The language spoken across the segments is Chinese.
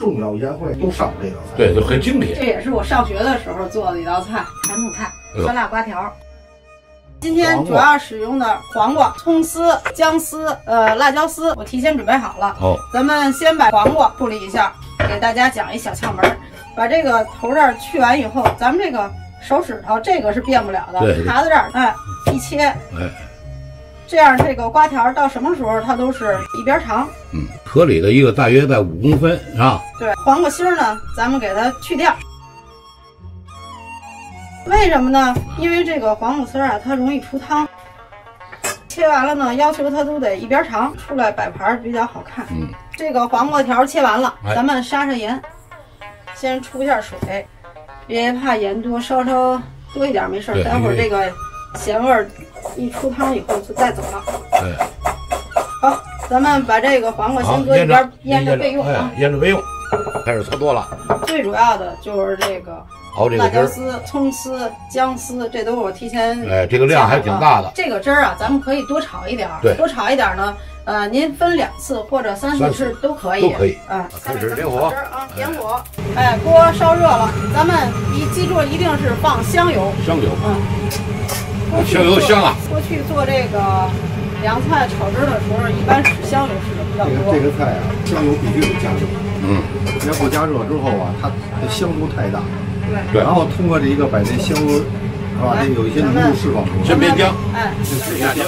重要宴会都上这道菜，对，就很经典。这也是我上学的时候做的一道菜，传统菜酸辣瓜条。今天主要使用的黄瓜、葱丝、姜丝、辣椒丝，我提前准备好了。好，咱们先把黄瓜处理一下，给大家讲一小窍门。把这个头这儿去完以后，咱们这个手指头这个是变不了的，卡在这儿，哎，一切，哎，这样这个瓜条到什么时候它都是一边长。合理的一个大约在5公分，是吧？对，黄瓜心儿呢，咱们给它去掉。为什么呢？因为这个黄瓜丝啊，它容易出汤。切完了呢，要求它都得一边长，出来摆盘比较好看。这个黄瓜条切完了，咱们杀杀盐，先出一下水，别怕盐多，稍多一点没事，待会儿这个咸味儿一出汤以后就带走了。对，好，咱们把这个黄瓜先搁一边腌着备用啊，腌着备用。开始操作了。最主要的就是这个。辣椒丝、葱丝、姜丝，这都是我提前这个量还挺大的。这个汁儿啊，咱们可以多炒一点。对，多炒一点呢，您分2次或者3次吃都可以。都可以。开始点火啊，点火。哎，锅烧热了，咱们记住一定是放香油。香油。香油香啊。过去做这个凉菜炒汁的时候，一般使香油使的比较多。这个菜啊，香油必须得加热。要不加热之后啊，它的香度太大。对，然后通过这一个把这香油，是吧？这有一些浓度释放出来。先别姜，哎，试一下姜。姜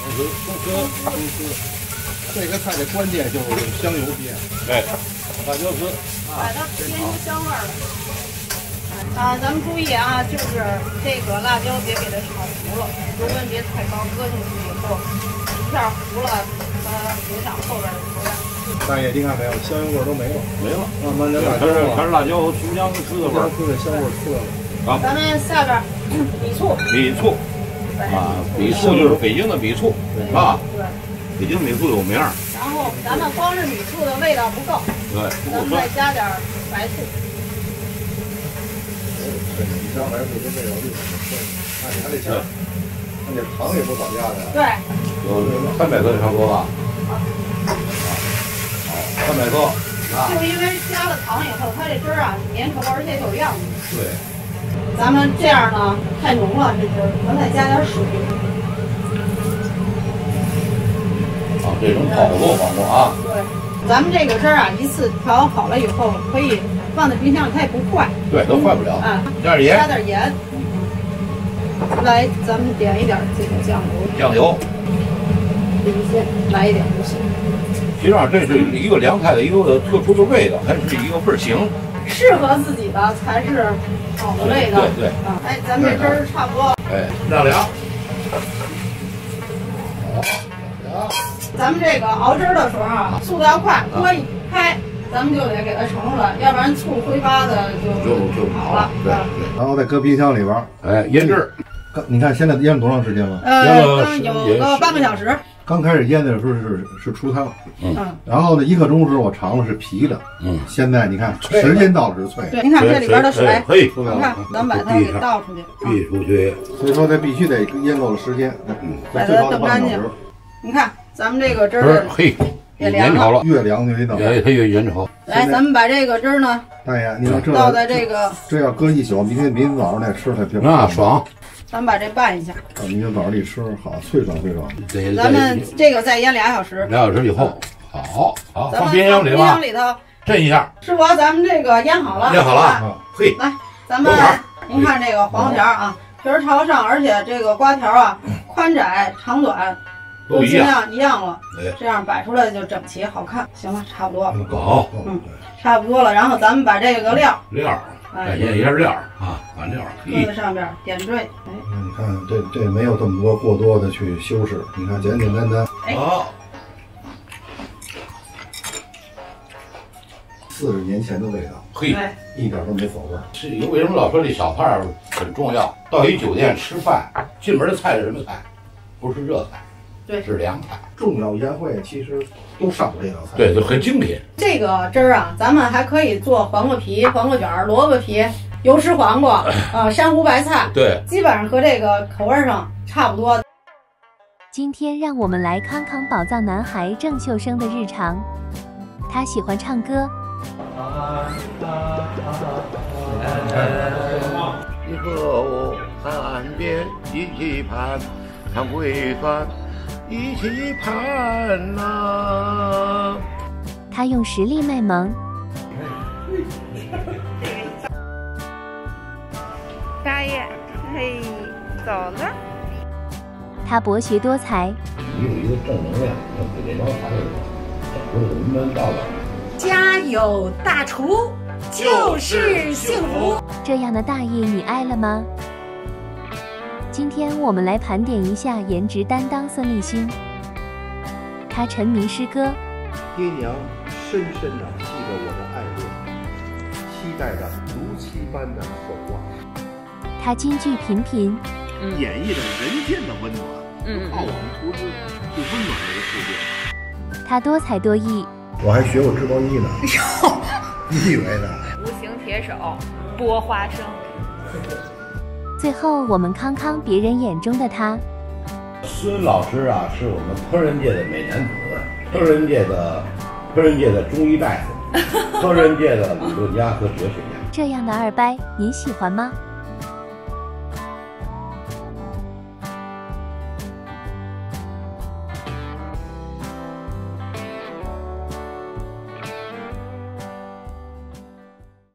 丝，这个菜的关键就是香油变。对，辣椒丝，把它煸出香味儿来。咱们注意啊，就是这个辣椒别给它炒糊了，油温别太高，搁进去以后一下糊了，它影响后边的口感。大爷，您看没有，香油味都没了，慢慢的全是辣椒、葱姜丝的味儿，这个香味出来了。好，咱们下边米醋，米醋就是北京的米醋，是吧？对，北京米醋有名。然后咱们光是米醋的味道不够，对，咱们再加点白醋。你加白醋这味道厉害，看你看这馅，看这糖也不少加的。对，有300克差不多吧。300克，就因为加了糖以后，它这汁儿啊粘稠，而且有样子。对，咱们这样呢太浓了，这汁儿，咱再加点水。这种好多黄瓜啊。对，咱们这个汁儿啊，一次调好了以后，可以放在冰箱里，它也不坏。对，都坏不了。加点盐。加点盐。来，咱们点一点这个酱油。酱油。这一些来一点就行。实际上这是一个凉菜的一个特殊的味道，还是一个味儿型，适合自己的才是好的味道。对。哎，咱们这汁儿差不多了。晾凉。好，咱们这个熬汁儿的时候啊，速度要快，锅一开，咱们就得给它盛出来，要不然醋挥发的就好了。对，然后再搁冰箱里边，腌制。你看现在腌了多长时间了？有个半个小时。刚开始腌的时候是出汤，然后呢1刻钟的时候我尝了是皮的，现在你看时间到了是脆。对，您看这里边的水，你看，咱们把它给倒出去，避出去。所以说它必须得腌够了时间，把它炖干净。你看咱们这个汁儿，也凉了，越凉越等，它越粘稠。来，咱们把这个汁儿呢，大爷，你看这倒在这个，这要搁一宿，明天早上再吃才挺爽。咱们把这拌一下，明天早上一吃，好脆爽。咱们这个再腌2小时，2小时以后，好，放冰箱里头震一下。师傅，咱们这个腌好了，来，咱们您看这个黄瓜条啊，皮儿朝上，而且这个瓜条啊，宽窄长短都尽量一样了，这样摆出来就整齐好看。行了，差不多。好，差不多了。然后咱们把这个料，验一下料啊，把料搁在上边点缀。你看这没有这么多过多的去修饰，你看简简单单。好，40年前的味道，一点都没走味。是为什么老说这小菜很重要？到一酒店吃饭，进门的菜是什么菜？不是热菜。对，是凉菜。重要宴会其实都上过这道菜，对，就很经典。这个汁儿啊，咱们还可以做黄瓜皮、黄瓜卷、萝卜皮、油豉黄瓜珊瑚白菜，对，基本上和这个口味上差不多。今天让我们来康康宝藏男孩郑秀生的日常。他喜欢唱歌。你和我在岸边一起盼，看归帆，一起盼呐。他用实力卖萌。大爷，嘿，走了。他博学多才。你有一个正能量，给这帮孩子找出云门道了。家有大厨就是幸福。这样的大爷你爱了吗？今天我们来盘点一下颜值担当孙立新。他沉迷诗歌。爹娘深深地记着我的爱恋，期待着如期般的守望。他金句频频，演绎着人间的温暖，靠我们厨师去温暖这个世界。他多才多艺。我还学过织毛衣呢。你以为呢？无形铁手剥花生。最后，我们康康别人眼中的他。孙老师啊，是我们烹饪界的美男子，烹饪界的中医大夫，烹饪界的理论家和哲学家。这样的二掰，您喜欢吗？